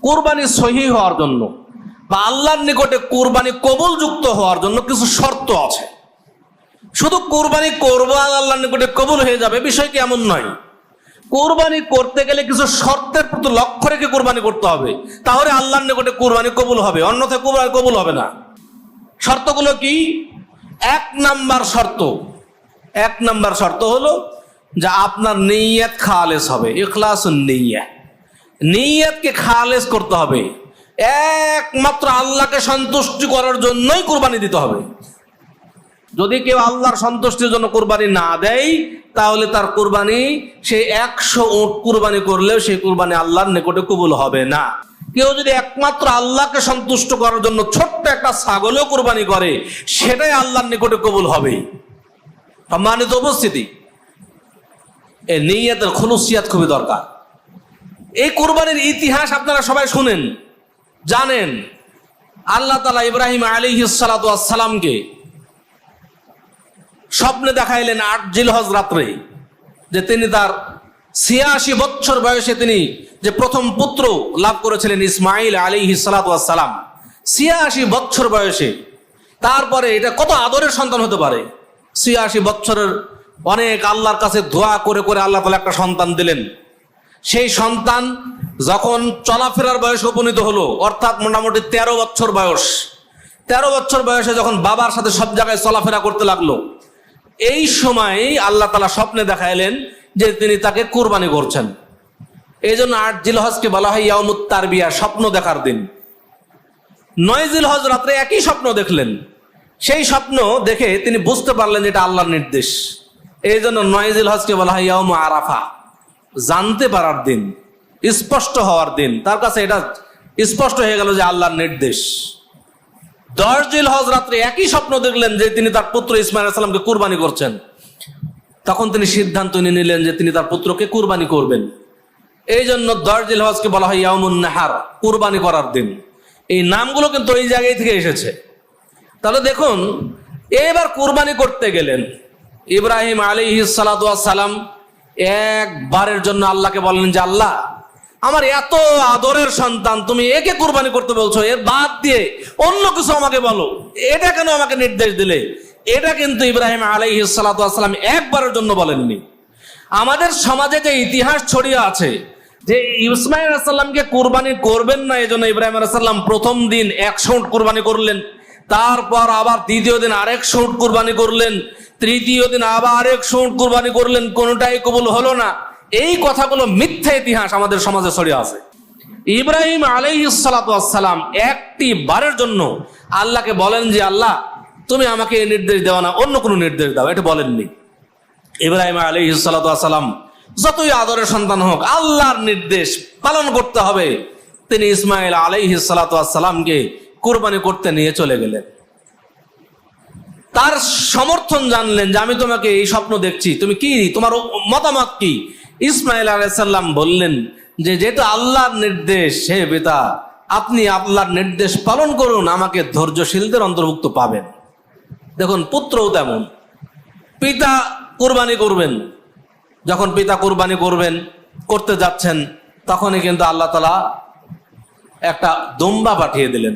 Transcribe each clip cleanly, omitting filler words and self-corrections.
কুরবানি সহিহ হওয়ার জন্য বা আল্লাহর নিকটে কুরবানি কবুলযুক্ত হওয়ার জন্য কিছু শর্ত আছে। শুধু কুরবানি করবো আর আল্লাহর নিকটে কবুল হয়ে যাবে, বিষয় কি এমন নয়। কুরবানি করতে গেলে কিছু শর্তের প্রতি লক্ষ্য রেখে কুরবানি করতে হবে, তাহলে আল্লাহর নিকটে কুরবানি কবুল হবে, অন্যথায় কুরবানি কবুল হবে না। শর্তগুলো কি? এক নাম্বার শর্ত হলো যে আপনার নিয়ত খালেস হবে, ইখলাসুন নিয়্যাহ। নিয়তকে খালেস করতে হবে, একমাত্র আল্লাহকে সন্তুষ্টি করার জন্যই কুরবানি দিতে হবে। যদি কেউ আল্লাহর সন্তুষ্টির জন্য কুরবানি না দেয়, তাহলে তার কুরবানি, সে 100 উট কুরবানি করলেও সেই কুরবানি আল্লাহর নিকটে কবুল হবে না। কেউ যদি একমাত্র আল্লাহকে সন্তুষ্ট করার জন্য ছোট্ট একটা ছাগলও কুরবানি করে, সেটাই আল্লাহর নিকটে কবুল হবে। সম্মানিত উপস্থিতি, এই নিয়তের খুলুসিয়াত খুবই দরকার। এই কুরবানির ইতিহাস আপনারা সবাই শুনেন, জানেন। আল্লাহ তাআলা ইব্রাহিম আলাইহিস সালাতু ওয়াস সালামকে স্বপ্নে দেখাইলেন 8 জিলহজ রাত্রে, যে তিনি তার 86 বছর বয়সে তিনি যে প্রথম পুত্র লাভ করেছিলেন ইসমাইল আলাইহিস সালাতু ওয়াস সালাম, 86 বছর বয়সে। তারপরে এটা কত আদরের সন্তান হতে পারে। 86 বছরের অনেক আল্লাহর কাছে দোয়া করে করে আল্লাহ তাআলা একটা সন্তান দিলেন। সেই সন্তান যখন চলাফেরার বয়সে উপনীত হলো, অর্থাৎ মোটামুটি 13 বছর বয়স, 13 বছর বয়সে যখন বাবার সাথে সব জায়গায় চলাফেরা করতে লাগলো, এই সময় আল্লাহ তাআলা স্বপ্নে দেখাইলেন যে তিনি তাকে কুরবানি করছেন। এই জন্য 8 জিলহজকে বলা হয় ইয়াউমুত তারবিয়া, স্বপ্ন দেখার দিন। 9 জিলহজ রাত্রে একই স্বপ্ন দেখলেন। সেই স্বপ্ন দেখে তিনি বুঝতে পারলেন এটা আল্লাহর নির্দেশ। এই জন্য 9 জিলহজকে বলা হয় ইয়াউমু আরাফা, জানতে পারার দিন, স্পষ্ট হওয়ার দিন। তার কাছে এটা স্পষ্ট হয়ে গেল যে আল্লাহর নির্দেশ। 10 জিলহজ রাত্রে একই স্বপ্ন দেখলেন যে তিনি তার পুত্র ইসমাইল আলাইহিস সালামকে কুরবানি করছেন। তখন তিনি সিদ্ধান্ত নিয়ে নিলেন যে তিনি তার পুত্রকে কুরবানি করবেন। এই জন্য 10 জিলহজকে বলা হয় ইয়াউমুন নাহার, কুরবানি করার দিন। এই নামগুলো কিন্তু ওই জায়গায় থেকে এসেছে। তাহলে দেখুন, এবার কুরবানি করতে গেলেন ইব্রাহিম আলাইহিস সালাতু ওয়াস সালাম একবারের জন্য আল্লাহকে বললেন যে আল্লাহ, আমার এত আদরের সন্তান, তুমি একে কুরবানি করতে বলছো, এর বাদ দিয়ে অন্য কিছু আমাকে বলো, এটা কেন আমাকে নির্দেশ দিলে? এটা কিন্তু ইব্রাহিম আলাইহিস সালাতু ওয়াস সালাম একবারের জন্য বলেননি। আমাদের সমাজে যে ইতিহাস ছড়িয়ে আছে যে ইসমাইল আলাইহিস সালামকে কুরবানি করবেন না, এজন্য ইব্রাহিম আলাইহিস সালাম প্রথম দিন 100 উট কুরবানি করলেন, তারপর আবার দ্বিতীয় দিন আরেক 100 উট কুরবানি করলেন, তৃতীয় দিন আবার 100 উট কুরবানি করলেন, কোনটাই কবুল হলো না। এই কথাগুলো মিথ্যা ইতিহাস আমাদের সমাজে ছড়িয়ে আছে। ইব্রাহিম আলাইহিস সালাতু ওয়াস সালাম একটি বারের জন্য আল্লাহকে বলেন যে আল্লাহ, তুমি আমাকে এই নির্দেশ দাও না, অন্য কোনো নির্দেশ দাও, এটা বলেননি। ইব্রাহিম আলাইহিস সালাতু ওয়াস সালাম যতই আদরের সন্তান হোক, আল্লাহর নির্দেশ পালন করতে হবে। তিনি ইসমাইল আলাইহিস সালাতু ওয়াস সালামকে কুরবানি করতে নিয়ে চলে গেলেন। তার সমর্থন জানলেন যে আমি তোমাকে এই স্বপ্ন দেখছি, তুমি কি, তোমার মতামত কি? ইসমাইল আলাইহিস সালাম বললেন যে যেটা আল্লাহর নির্দেশ, হে পিতা, আপনি আল্লাহর নির্দেশ পালন করুন, আমাকে ধৈর্যশীলদের অন্তর্ভুক্ত পাবেন। দেখুন, পুত্রও তেমন। পিতা কুরবানি করবেন, যখন পিতা কুরবানি করতে যাচ্ছেন, তখনই কিন্তু আল্লাহ তাআলা একটা দুম্বা পাঠিয়ে দিলেন।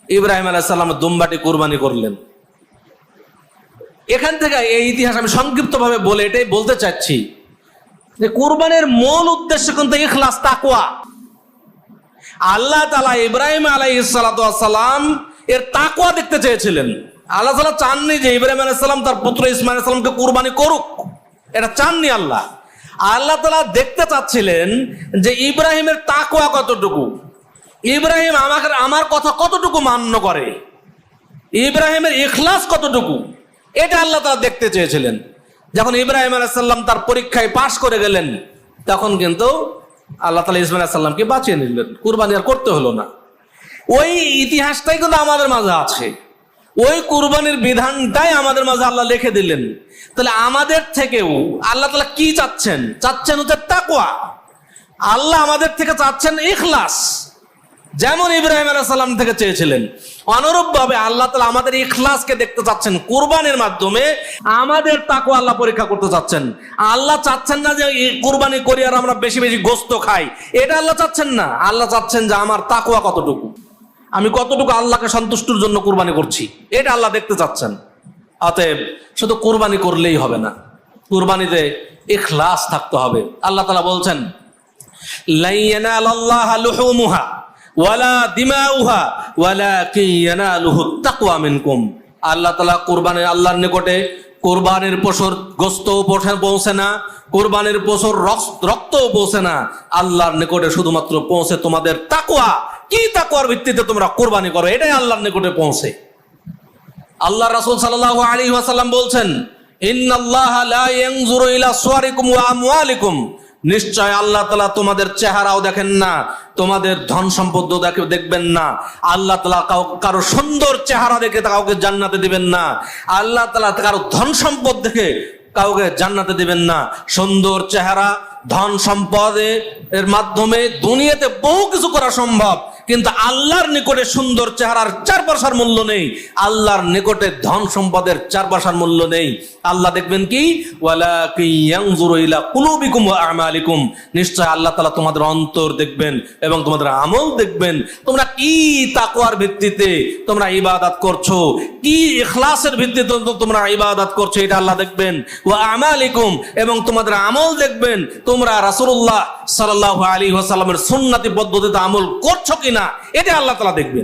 ইব্রাহিম আলাইহিস সালাম দুম্বাটি কুরবানি করলেন। এখান থেকে এই ইতিহাস আমি সংক্ষিপ্ত ভাবে বলে এটাই বলতে চাচ্ছি যে কুরবানির মূল উদ্দেশ্য কিন্তু ইখলাস, তাকওয়া। আল্লাহ তাআলা ইব্রাহিম আলাইহিস সালাতু ওয়াস সালাম এর তাকওয়া দেখতে চেয়েছিলেন। আল্লাহ তাআলা চাননি যে ইব্রাহিম আলাইহিস সালাম তার পুত্র ইসমাইল আলাইহিস সালামকে কুরবানি করুক, এটা চাননি আল্লাহ। আল্লাহ তাআলা দেখতে চাচ্ছিলেন যে ইব্রাহিমের তাকওয়া কতটুকু, ইব্রাহিম আমার কথা কতটুকু মান্য করে, ইব্রাহিমের ইখলাস কতটুকু, এটা আল্লাহ তাআলা দেখতে চেয়েছিলেন। যখন ইব্রাহিম আলাইহিস সালাম তার পরীক্ষায় পাশ করে গেলেন, তখন কিন্তু আল্লাহ তাআলা ইসমাইল আলাইহিস সালামকে বাঁচিয়ে নিলেন, কুরবানি আর করতে হলো না। ওই ইতিহাসটাই কিন্তু আমাদের মাঝে আছে, ওই কুরবানির বিধানটাই আমাদের মাঝে আল্লাহ লিখে দিলেন। তাহলে আমাদের থেকেও আল্লাহ তাআলা কি চাচ্ছেন হচ্ছে তাকওয়া। আল্লাহ আমাদের থেকে চাচ্ছেন ইখলাস। যেমন ইব্রাহিম আলাইহিস সালাম থেকে চেয়েছিলেন, অনুরূপ ভাবে আল্লাহ তাআলা আমাদের ইখলাসকে দেখতে চাচ্ছেন। কুরবানির মাধ্যমে আমাদের তাকওয়া আল্লাহ পরীক্ষা করতে চাচ্ছেন। আল্লাহ চাচ্ছেন না যে এই কুরবানি করি আর আমরা বেশি বেশি গোশত খাই, এটা আল্লাহ চাচ্ছেন না। আল্লাহ চাচ্ছেন যে আমার তাকওয়া কতটুকু, আমি কতটুকু আল্লাহকে সন্তুষ্টির জন্য কুরবানি করছি, এটা আল্লাহ দেখতে চাচ্ছেন। অতএব শুধু কুরবানি করলেই হবে না, কুরবানিতে ইখলাস থাকতে হবে। আল্লাহ তাআলা বলছেন, লা ইয়ানালাল্লাহা লুহুমুহা ওয়ালা দিমাউহা ওয়ালাকিন ইয়ানালুহুত তাকওয়া মিনকুম। আল্লাহ তাআলা কুরবানি, আল্লাহর নিকটে কুরবানির পশুর গোশত পৌঁছে না, কুরবানির পশুর রক্তও পৌঁছে না, আল্লাহর নিকটে শুধুমাত্র পৌঁছে তোমাদের তাকওয়া। কি তাকওয়ার ভিত্তিতে তোমরা কুরবানি করো, এটাই আল্লাহর নিকটে পৌঁছে। আল্লাহ রাসূল সাল্লাল্লাহু আলাইহি ওয়াসাল্লাম বলছেন, ইন্নাল্লাহা লা ইয়ানজুরু ইলা সুওয়ারিকুম ওয়া আমওয়ালিকুম। নিশ্চয় আল্লাহ তাআলা তোমাদের চেহারাও দেখেন না, তোমাদের ধন সম্পদ দেখবেন না। আল্লাহ তাআলা কারো সুন্দর চেহারা দেখে কাউকে জান্নাতে দিবেন না, আল্লাহ তাআলা কারো ধন সম্পদ দেখে কাউকে জান্নাতে দিবেন না। সুন্দর চেহারা, ধন সম্পদের মাধ্যমে দুনিয়াতে বহু কিছু করা সম্ভব, কিন্তু আল্লাহর নিকটে সুন্দর চেহারার 4 পয়সার মূল্য নেই, আল্লাহর নিকটে ধন সম্পদের 4 পয়সার মূল্য নেই। আল্লাহ দেখবেন কি, ওয়ালাকিন ইয়ানজুরু ইলা কুলুবিকুম ওয়া আমালিকুম। নিশ্চয় আল্লাহ তাআলা তোমাদের অন্তর দেখবেন এবং তোমাদের আমল দেখবেন। তোমরা কি তাকওয়ার ভিত্তিতে তোমরা ইবাদত করছো, কি ইখলাসের ভিত্তিতে তোমরা ইবাদত করছো, এটা আল্লাহ দেখবেন। ওয়া আমালিকুম, এবং তোমাদের আমল দেখবেন। তোমরা রাসূলুল্লাহ সাল্লাল্লাহু আলাইহি ওয়াসাল্লামের সুন্নতি পদ্ধতিতে আমল করছো কিনা, এটা আল্লাহ তাআলা দেখবেন।